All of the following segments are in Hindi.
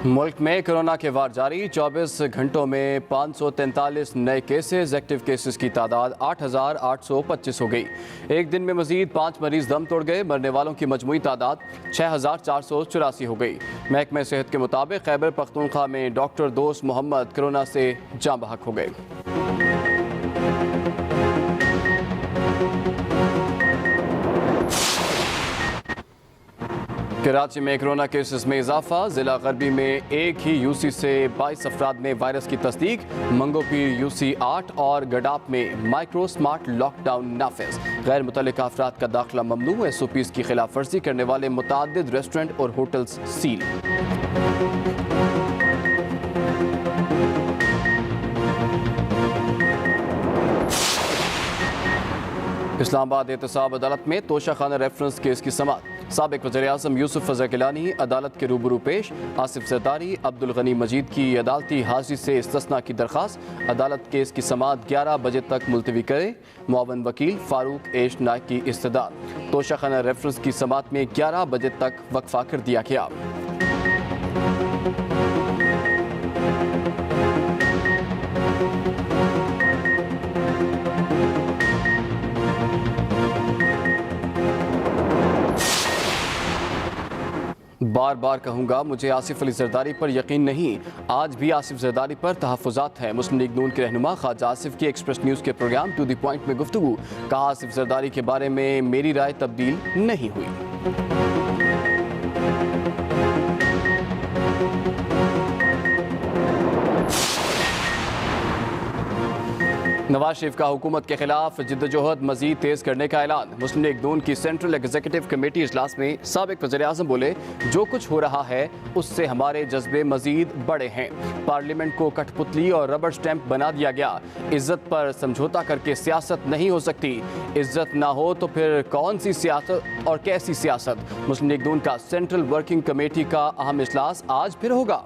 मुल्क में कोरोना के वार जारी। 24 घंटों में 543 नए केसेस। एक्टिव केसेस की तादाद 8,825 हो गई। एक दिन में मजीद 5 मरीज दम तोड़ गए। मरने वालों की मजमूई तादाद 6,484 हो गई। महकमे सेहत के मुताबिक खैबर पख्तूनख्वा में डॉक्टर दोस्त मोहम्मद कोरोना से जाँ बहक हो गए। कराची में कोरोना केसेस में इजाफा। जिला गरबी में एक ही यूसी से 22 अफराद में वायरस की तस्दीक। मंगोपीर यूसी 8 और गडाप में माइक्रो स्मार्ट लॉकडाउन नाफिज। गैर मुतल्लिका अफराद का दाखिला ममनू। SOPs की खिलाफ वर्जी करने वाले मुतादिद रेस्टोरेंट और होटल्स सील। इस्लामाबाद एहतसाब अदालत में तोशा खाना रेफरेंस केस की समाअत। साबिक वज़ीर-ए-आज़म यूसुफ फज़ल गिलानी अदालत के रूबरू पेश। आसिफ ज़रदारी अब्दुल गनी मजीद की अदालती हाजिरी से इस्तिस्ना की दरख्वास्त। अदालत केस की समाअत 11 बजे तक मुलतवी करे। मुआवन वकील फारूक एश नाइक की इस्तदाद। तोशा खाना रेफरेंस की समाअत में 11 बजे तक वक्फा कर दिया गया। बार बार कहूँगा, मुझे आसिफ अली जरदारी पर यकीन नहीं। आज भी आसिफ जरदारी पर तहफ़्फ़ुज़ात हैं। मुस्लिम लीग नून के रहनुमा ख्वाजा आसिफ की एक्सप्रेस न्यूज़ के प्रोग्राम टू द पॉइंट में गुफ्तगू। कहा, आसिफ जरदारी के बारे में मेरी राय तब्दील नहीं हुई। नवाज शरीफ का हुकूमत के खिलाफ जिद्दोजहद मजीद तेज करने का ऐलान। मुस्लिम लीग नून की सेंट्रल एग्जीक्यूटिव कमेटी इजलास में साबिक वज़ीर-ए-आज़म बोले, जो कुछ हो रहा है उससे हमारे जज्बे मजीद बड़े हैं। पार्लियामेंट को कठपुतली और रबर स्टैंप बना दिया गया। इज्जत पर समझौता करके सियासत नहीं हो सकती। इज्जत ना हो तो फिर कौन सी सियासत और कैसी सियासत। मुस्लिम लीग नून का सेंट्रल वर्किंग कमेटी का अहम इजलास आज फिर होगा।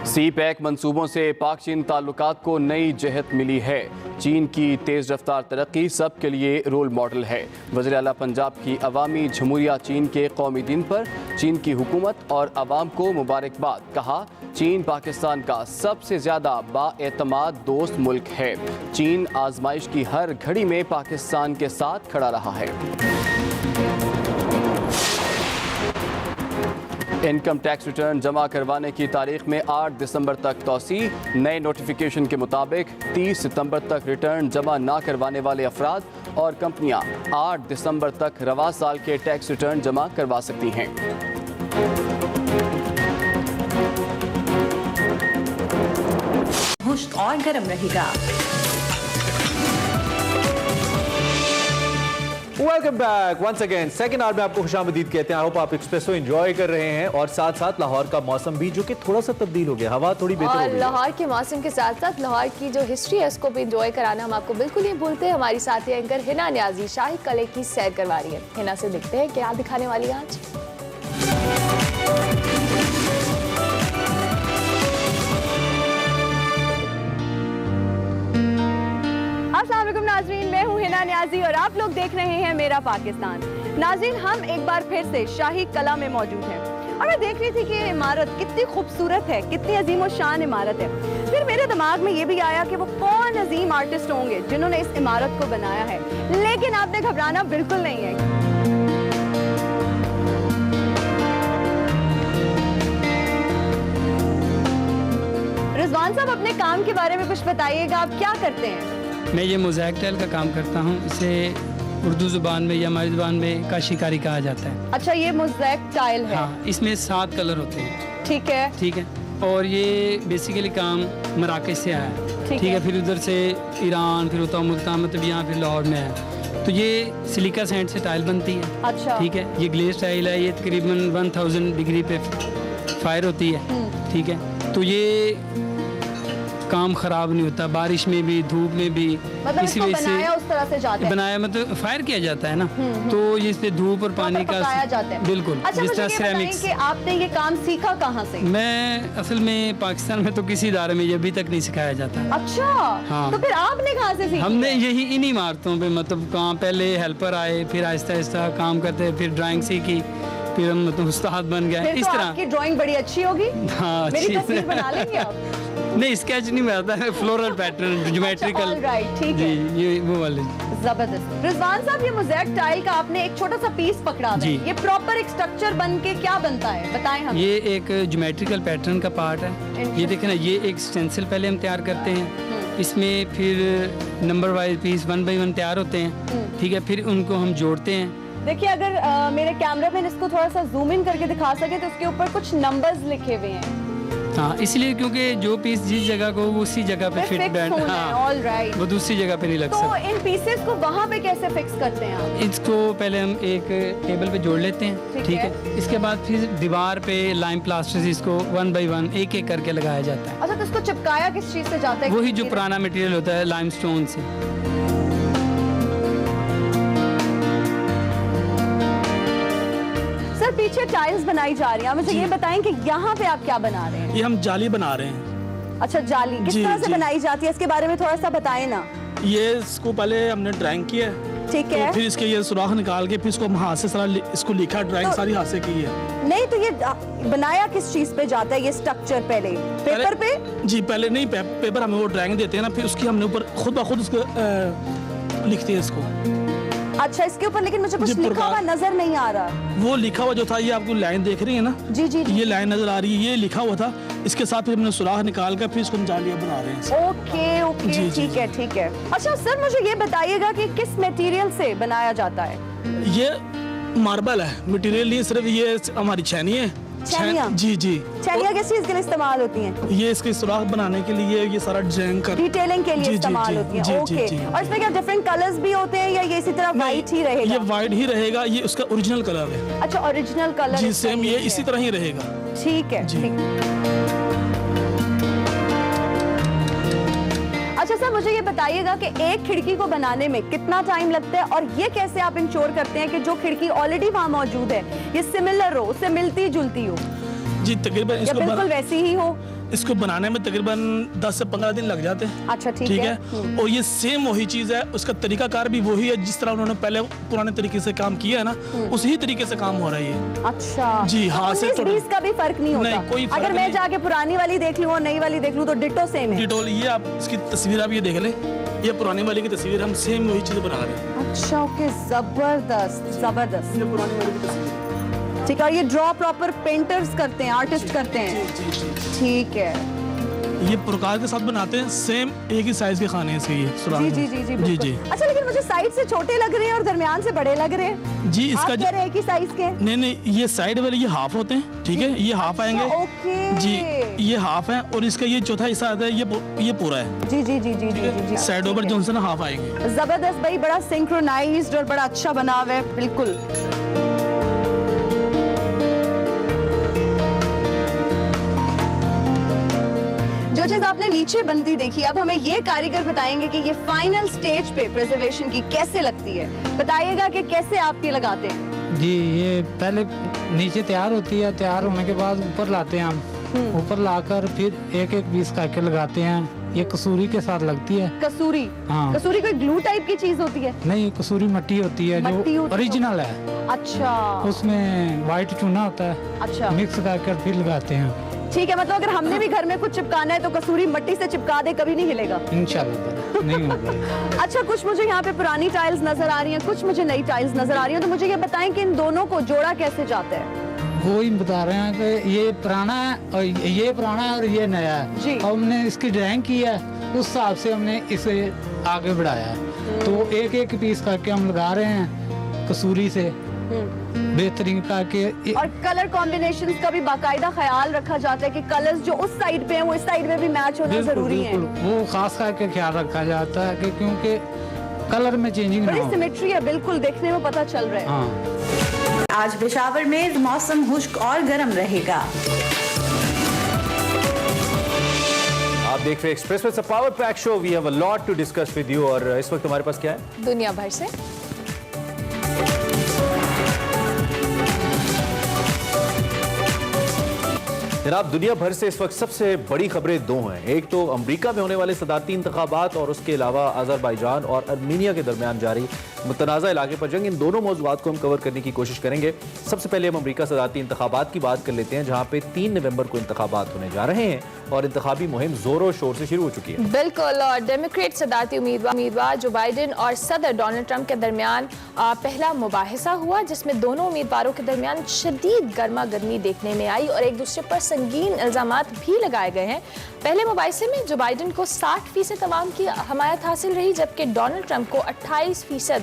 CPEC मंसूबों से पाक चीन ताल्लुकात को नई जहत मिली है। चीन की तेज़ रफ्तार तरक्की सब के लिए रोल मॉडल है। वज़ीर आला पंजाब की अवामी जमहूरिया चीन के कौमी दिन पर चीन की हुकूमत और अवाम को मुबारकबाद। कहा, चीन पाकिस्तान का सबसे ज़्यादा बाएतमाद दोस्त मुल्क है। चीन आजमाइश की हर घड़ी में पाकिस्तान के साथ खड़ा रहा है। इनकम टैक्स रिटर्न जमा करवाने की तारीख में 8 दिसंबर तक तौसी। नए नोटिफिकेशन के मुताबिक 30 सितंबर तक रिटर्न जमा ना करवाने वाले अफराद और कंपनियां 8 दिसंबर तक रवा साल के टैक्स रिटर्न जमा करवा सकती हैं। मुश्त और गर्म रहेगा। Welcome back once again. Second hour में आपको खुशामदीद कहते हैं। आई होप आप एक्सप्रेसो एंजॉय कर रहे हैं और साथ साथ लाहौर का मौसम भी जो कि थोड़ा सा तब्दील हो गया। हवा थोड़ी बेहतर हो गई। लाहौर के मौसम के साथ साथ लाहौर की जो हिस्ट्री है उसको भी एंजॉय कराना हम आपको बिल्कुल नहीं भूलते। हमारी साथी एंकर हिना न्याजी शाही किले की सैर करवा रही है। हिना से देखते हैं क्या दिखाने वाली है आज। अस्सलाम वालेकुम नाज़रीन, मैं हूँ हिना न्याजी और आप लोग देख रहे हैं मेरा पाकिस्तान। नाज़रीन, हम एक बार फिर से शाही किला में मौजूद हैं और मैं देख रही थी कि ये इमारत कितनी खूबसूरत है, कितनी अजीम और शान इमारत है। फिर मेरे दिमाग में ये भी आया कि वो कौन अजीम आर्टिस्ट होंगे जिन्होंने इस इमारत को बनाया है। लेकिन आपने घबराना बिल्कुल नहीं है। रिजवान साहब, अपने काम के बारे में कुछ बताइएगा, आप क्या करते हैं? मैं ये मोज़ैक टाइल का काम करता हूँ। इसे उर्दू ज़ुबान में या हमारी ज़ुबान में काशीकारी कहा जाता है। अच्छा, ये मोज़ैक टाइल है। हाँ, इसमें 7 कलर होते हैं। ठीक है, ठीक है। और ये बेसिकली काम मराकश से आया है। ठीक है। फिर उधर से ईरान, फिर होता मुल्तान, मतलब यहाँ फिर लाहौर में है। तो ये सिलिका सैंड से टाइल बनती है। अच्छा। ठीक है। ये ग्लेज टाइल है। ये तकरीबन 1000 डिग्री पे फायर होती है। ठीक है। तो ये काम ख़राब नहीं होता, बारिश में भी धूप में भी। मतलब इसको बनाया उस तरह से जाता है, बनाया मतलब फायर किया जाता है ना, तो ये इस पे धूप और पानी का पकाया जाता है। बिल्कुल। अच्छा, जिस तरह मुझे ये बताएं सिरेमिक्स। कि आपने ये काम सीखा कहाँ से? मैं असल में पाकिस्तान में तो किसी इदारे में ये अभी तक नहीं सिखाया जाता। अच्छा, हाँ। तो फिर आपने कहाँ से सीखी? हमने यही इन्हीं इमारतों पे मतलब काम, पहले हेल्पर आए, फिर आहिस्ता आहिस्ता काम करते, फिर ड्राइंग सीखी, फिर हम मतलब उस्ताद बन गए। फिर इस तो तरह आपकी ड्राइंग बड़ी अच्छी होगी। हाँ, मेरी अच्छी तस्वीर बना लेंगे आप? नहीं, स्केच नहीं बनाता है, फ्लोरल पैटर्न, ज्योमेट्रिकल। ऑलराइट, ठीक जी, है, ये वो वाले। जबरदस्त। रिजवान साहब, ये मोज़ेक टाइल का आपने एक छोटा सा पीस पकड़ा है, जी। ये प्रॉपर एक स्ट्रक्चर बन के क्या बनता है, बताएं हमें। ये एक ज्योमेट्रिकल पैटर्न का पार्ट है। ये देखें ना, ये एक स्टेंसिल पहले हम तैयार करते हैं, इसमें फिर नंबर वाइज पीस 1 बाय 1 तैयार होते हैं, ठीक है, फिर उनको हम जोड़ते हैं। देखिए, अगर मेरे कैमरामैन इसको थोड़ा सा जूम इन करके दिखा सके तो उसके ऊपर कुछ नंबर्स लिखे हुए हैं। हाँ, इसलिए क्योंकि जो पीस जिस जगह को वो उसी जगह पे फिट बैठ, हाँ, ऑलराइट, वो दूसरी जगह पे नहीं लग तो सकता। इन पीसेस को वहाँ पे कैसे फिक्स करते हैं आप? इसको पहले हम एक टेबल पे जोड़ लेते हैं, ठीक है, इसके बाद फिर दीवार पे लाइम प्लास्टर से इसको 1 बाय 1 एक एक करके लगाया जाता है। अच्छा, तो इसको चिपकाया किस चीज से जाता है? वही जो पुराना मटेरियल होता है लाइमस्टोन से। सर, पीछे टाइल्स बनाई जा रही है, मुझे ये बताएं कि यहाँ पे आप क्या बना रहे हैं? ये हम जाली बना रहे हैं। अच्छा, जाली किस जी, तरह से जी। बनाई जाती है, इसके बारे में थोड़ा सा बताएं ना। ये इसको पहले हमने ड्राइंग की है, ठीक है, तो फिर इसके ये सुराख निकाल के फिर इसको हम हाथ से सारा इसको लिखा, ड्राइंग तो- सारी हाथ से की है। नहीं तो ये बनाया किस चीज पे जाता है ये स्ट्रक्चर? पहले पेपर पे? जी, पहले नहीं, पेपर हमें वो ड्राइंग देते हैं ना, फिर उसकी हमने ऊपर खुद ब खुद उसको लिखते हैं इसको। अच्छा, इसके ऊपर लेकिन मुझे कुछ जी, लिखा प्रकार- हुआ नजर नहीं आ रहा। वो लिखा हुआ जो था, ये आपको लाइन देख रही है ना, जी जी जी। ये लाइन नजर आ रही है, ये लिखा हुआ था, इसके साथ फिर हमने सुराख निकाल कर फिर इसको हम जालियाँ बना रहे हैं। ओके ओके, जी, जी, ठीक है ठीक है। अच्छा सर, मुझे ये बताइएगा कि किस मटेरियल से बनाया जाता है? ये मार्बल है, मटेरियल नहीं, सिर्फ ये हमारी छैनी है। छैनियाँ? जी जी। छैनियाँ किस चीज के लिए इस्तेमाल होती हैं? ये इसके सुराख बनाने के लिए, ये सारा डिजाइन कर डिटेलिंग के लिए जी, जी, इस्तेमाल जी, होती हैं। जी, ओके, जी, जी, और इसमें क्या डिफरेंट कलर्स भी होते हैं या ये इसी तरह वाइट ही रहेगा? ये वाइट ही रहेगा, ये उसका ओरिजिनल कलर है। अच्छा, ओरिजिनल कलर जी, इसका सेम ये ये है। इसी तरह ही रहेगा। ठीक है, जी। ठीक। अच्छा सर, मुझे ये बताइएगा कि एक खिड़की को बनाने में कितना टाइम लगता है और ये कैसे आप इंश्योर करते हैं कि जो खिड़की ऑलरेडी वहाँ मौजूद है ये सिमिलर हो, उससे मिलती जुलती हो, जी, तकरीबन या बिल्कुल वैसी ही हो? इसको बनाने में तकरीबन 10 से 15 दिन लग जाते हैं। अच्छा, ठीक ठीक है। है, और ये सेम वही चीज है, उसका तरीकाकार भी वही है, जिस तरह उन्होंने पहले पुराने तरीके से काम किया है ना, उसी तरीके से काम हो रहा है ये। अच्छा जी, हाँ, से 19-20 का भी फर्क नहीं होता? नहीं, कोई फर्क अगर मैं नहीं। जाके पुरानी वाली देख लूँ और नई वाली देख लूँ तो डिटो सेम है? डिटोल, ये आप इसकी तस्वीर आप ये देख लें, ये पुरानी वाली की तस्वीर, हम सेम वही चीज बना रहे हैं। अच्छा, ओके, जबरदस्त जबरदस्त। ये पुरानी वाली की तस्वीर। ठीक है, और ये ड्रॉ प्रॉपर पेंटर्स करते हैं, आर्टिस्ट करते हैं? जी, जी, जी। ठीक है। ये प्रकार के साथ बनाते हैं, सेम एक ही साइज के खाने हैं इसके, ये सुराख जी में। जी जी जी जी बिल्कुल। जी अच्छा, लेकिन मुझे साइड से छोटे लग रहे हैं और दरमियान से बड़े लग रहे हैं। जी, इसका आप कह रहे हैं कि साइज के हैं? नहीं नहीं, ये साइड वाले ये हाफ होते हैं, ठीक है, ये हाफ आएंगे। ओके जी, ये हाफ है, और इसका ये चौथा हिस्सा आता है, ये पूरा है। जी जी जी जी जी जी। साइड ओवर जो से ना हाफ आएंगे। जबरदस्त भाई, बड़ा सिंक्रोनाइज्ड और बड़ा अच्छा बना हुआ है, बिल्कुल। जो चीज आपने नीचे बनती देखी, अब हमें ये कारीगर बताएंगे कि ये फाइनल स्टेज पे प्रिजर्वेशन की कैसे लगती है। बताइएगा कि कैसे आप ये लगाते हैं? जी, ये पहले नीचे तैयार होती है, तैयार होने के बाद ऊपर लाते हैं हम, ऊपर लाकर फिर एक एक पीस करके लगाते हैं। ये कसूरी के साथ लगती है। कसूरी? हाँ। कसूरी कोई ग्लू टाइप की चीज होती है? नहीं, कसूरी मट्टी होती है मट्टी जो होती है। ओरिजिनल है, अच्छा उसमें वाइट चूना होता है, अच्छा, मिक्स करके फिर लगाते हैं। ठीक है। मतलब अगर हमने भी घर में कुछ चिपकाना है तो कसूरी मट्टी से चिपका दे, कभी नहीं हिलेगा? इंशाल्लाह नहीं होगा। अच्छा, कुछ मुझे यहाँ पे पुरानी टाइल्स नजर आ रही हैं, कुछ मुझे नई टाइल्स नजर आ रही हैं, तो मुझे ये बताएं कि इन दोनों को जोड़ा कैसे जाता है? वो ही बता रहे हैं कि ये पुराना है और ये पुराना है और ये नया जी। है, और हमने इसकी ड्राइंग की है, उस हिसाब से हमने इसे आगे बढ़ाया है। तो एक एक पीस करके हम लगा रहे हैं कसूरी से, बेहतरीन करके। और कलर कॉम्बिनेशंस का भी बाकायदा ख्याल रखा जाता है कि कलर्स जो उस साइड पे हैं वो इस साइड में भी मैच होना बिल्कुल, जरूरी है? बिल्कुल, वो खास करके ख्याल रखा जाता है कि क्योंकि कलर में चेंजिंग ना बड़ी हो। सिमेट्री है, बिल्कुल देखने में पता चल रहा है। हाँ। आज पेशावर में मौसम खुश्क और गर्म रहेगा। आप आप देख रहे हैं express with power pack show. We have a lot to discuss with you और इस वक्त हमारे पास क्या है? दुनिया भर से जनाब, दुनिया भर से इस वक्त सबसे बड़ी खबरें दो हैं। एक तो अमेरिका में होने वाले सदारती इंतखाबात और उसके अलावा अजरबैजान और अर्मीनिया के दरमियान जारी मुतनाज़ा इलाके पर जंग। इन दोनों मौज़ूआत को हम कवर करने की कोशिश करेंगे। सबसे पहले हम अमेरिका सदारती इंतखाबात की बात कर लेते हैं, जहाँ पे 3 नवंबर को इंतखाबात होने जा रहे हैं और इंतखाबी मुहिम जोरों शोर से शुरू हो चुकी है। बिल्कुल, और डेमोक्रेट सदारती उम्मीदवार जो बाइडेन और सदर डोनाल्ड ट्रंप के दरमियान पहला मुबाहिसा हुआ, जिसमें दोनों उम्मीदवारों के दरमियान शदीद गर्मा गर्मी देखने में आई और एक दूसरे पर संगीन इल्जामात भी लगाए गए हैं। पहले मुबाहिसे में जो बाइडेन को 60% अवाम की हमायत हासिल रही, जबकि डोनाल्ड ट्रंप को 28%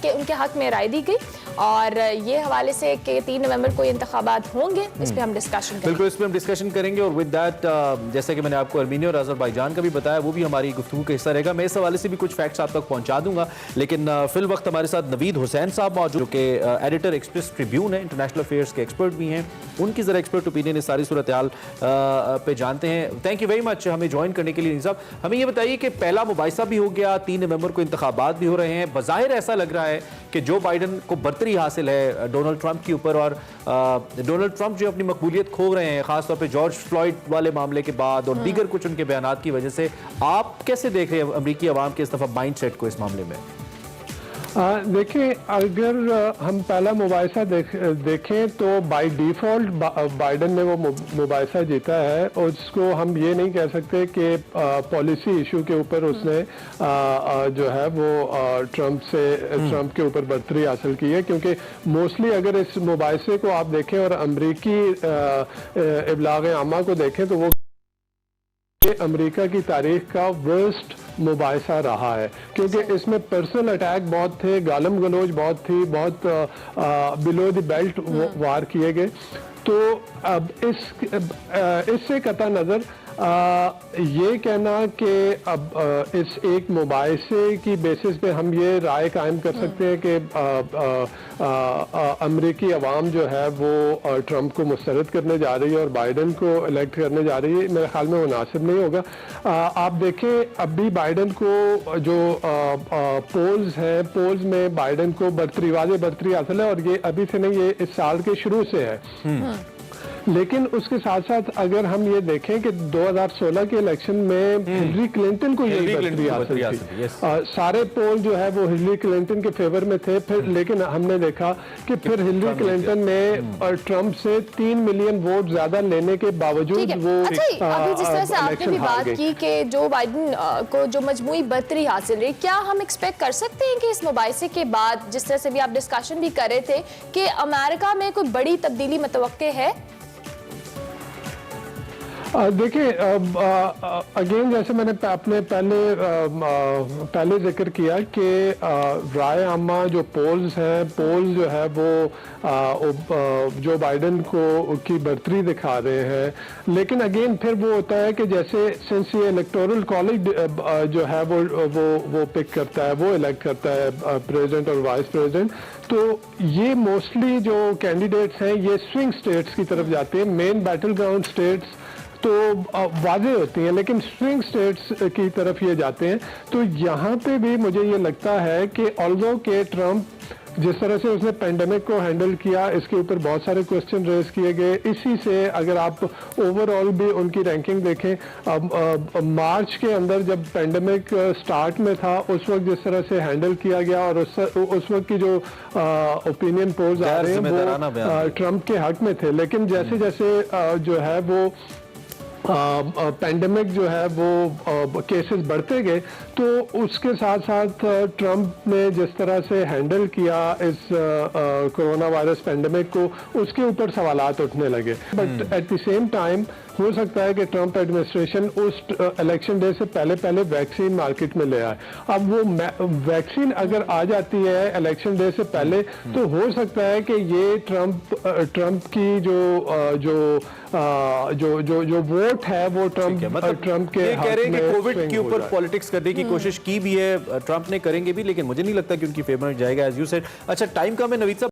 उनके हक में राय दी गई। और ये हवाले से कि 3 नवंबर को ये इंतखाबात होंगे, इस पर हम डिस्कशन करेंगे। बिल्कुल, इस पर हम डिस्कशन करेंगे और विद दैट जैसे कि मैंने आपको अर्मीनिया और अजरबैजान का भी बताया, वो भी हमारी गुफ्तगू का हिस्सा रहेगा। मैं इस हवाले से भी कुछ फैक्ट्स आप तक पहुंचा दूंगा, लेकिन फिल वक्त हमारे साथ नवीद हुसैन साहब मौजूद, जो कि एडिटर एक्सप्रेस ट्रिब्यून है, इंटरनेशनल अफेयर्स के एक्सपर्ट भी हैं। उनकी जरा एक्सपर्ट ओपिनियन इस सारी सूरत हाल पे जानते हैं। थैंक यू वेरी मच हमें ज्वाइन करने के लिए। साहब, हमें ये बताइए कि पहला मुबाहिसा भी हो गया, 3 नवंबर को इंतखाबात भी हो रहे हैं। बज़ाहिर ऐसा लग रहा है कि जो बाइडेन को बर्तरी हासिल है डोनाल्ड ट्रंप के ऊपर, और डोनाल्ड ट्रंप जो अपनी मकबूलियत खो रहे हैं, खासतौर पे जॉर्ज फ्लॉयड वाले मामले के बाद और दीगर कुछ उनके बयानात की वजह से। आप कैसे देख रहे हैं अमेरिकी अवाम के इस दफा माइंड सेट को इस मामले में? देखिए, अगर हम पहला मुबाहिसा देखें तो बाय डिफ़ॉल्ट बाइडेन ने वो मुबाहिसा जीता है, और उसको हम ये नहीं कह सकते कि पॉलिसी इशू के ऊपर उसने जो है वो ट्रंप के ऊपर बर्तरी हासिल की है। क्योंकि मोस्टली अगर इस मुबाहिसे को आप देखें और अमरीकी इब्लाग आमा को देखें तो वो अमेरिका की तारीख का वर्स्ट मुबाहिसा रहा है, क्योंकि इसमें पर्सनल अटैक बहुत थे, गालम गलोच बहुत थी, बहुत बिलो द बेल्ट वार किए गए। तो अब इससे कता नज़र ये कहना कि अब इस एक मुबाहिसे की बेसिस पे हम ये राय कायम कर सकते हैं कि अमेरिकी अवाम जो है वो ट्रंप को मुस्तरद करने जा रही है और बाइडेन को इलेक्ट करने जा रही है, मेरे ख्याल में मुनासिब नहीं होगा। आप देखें, अभी बाइडेन को जो पोल्स हैं, पोल्स में बाइडेन को बर्तरी हासिल है, और ये अभी से नहीं, ये इस साल के शुरू से है। लेकिन उसके साथ साथ अगर हम ये देखें कि 2016 के इलेक्शन में हिलरी क्लिंटन को ये बर्तरी हासिल थी। सारे पोल जो है वो हिलरी क्लिंटन के फेवर में थे। फिर लेकिन हमने देखा कि फिर हिलरी क्लिंटन ने ट्रंप से 3 मिलियन वोट ज्यादा लेने के बावजूद वो अभी जिस तरह से आपने भी बात की कि जो बाइडेन को जो मजमूई बर्तरी हासिल रही, क्या हम एक्सपेक्ट कर सकते हैं कि इस मुबाहिसे के बाद, जिस तरह से भी आप डिस्कशन भी कर रहे थे, कि अमेरिका में कोई बड़ी तब्दीली मुतवक्के है? देखिए, अगेन जैसे मैंने अपने पहले जिक्र किया कि राय आमा जो पोल्स हैं, पोल्स जो है वो जो बाइडेन को की बर्तरी दिखा रहे हैं। लेकिन अगेन फिर वो होता है कि जैसे सिंस ये इलेक्टोरल कॉलेज जो है वो पिक करता है, वो इलेक्ट करता है प्रेसिडेंट और वाइस प्रेसिडेंट, तो ये मोस्टली जो कैंडिडेट्स हैं ये स्विंग स्टेट्स की तरफ जाते हैं। मेन बैटल ग्राउंड स्टेट्स तो वाज़े होती हैं, लेकिन स्विंग स्टेट्स की तरफ ये जाते हैं। तो यहाँ पे भी मुझे ये लगता है कि ऑल्दो के ट्रंप जिस तरह से उसने पेंडेमिक को हैंडल किया, इसके ऊपर बहुत सारे क्वेश्चन रेज किए गए। इसी से अगर आप ओवरऑल भी उनकी रैंकिंग देखें, मार्च के अंदर जब पेंडेमिक स्टार्ट में था, उस वक्त जिस तरह से हैंडल किया गया और उस वक्त की जो ओपिनियन पोल्स आ रहे हैं वो ट्रंप के हक में थे। लेकिन जैसे जैसे जो है वो पेंडेमिक जो है वो केसेस बढ़ते गए, तो उसके साथ साथ ट्रंप ने जिस तरह से हैंडल किया इस कोरोना वायरस पेंडेमिक को, उसके ऊपर सवालात उठने लगे। But at the same time हो सकता है कि ट्रंप एडमिनिस्ट्रेशन उस इलेक्शन डे से पहले वैक्सीन मार्केट में ले आए। अब वो वैक्सीन अगर आ जाती है इलेक्शन डे से पहले, तो हो सकता है कि ये ट्रंप की जो वोट है वो ट्रंप के कह रहे हैं कि कोविड के ऊपर पॉलिटिक्स करने की कोशिश की भी है ट्रंप ने, करेंगे भी, लेकिन मुझे नहीं लगता कि उनकी फेवर में जाएगा, एज यू सेड। अच्छा, टाइम कम है नवीद साहब।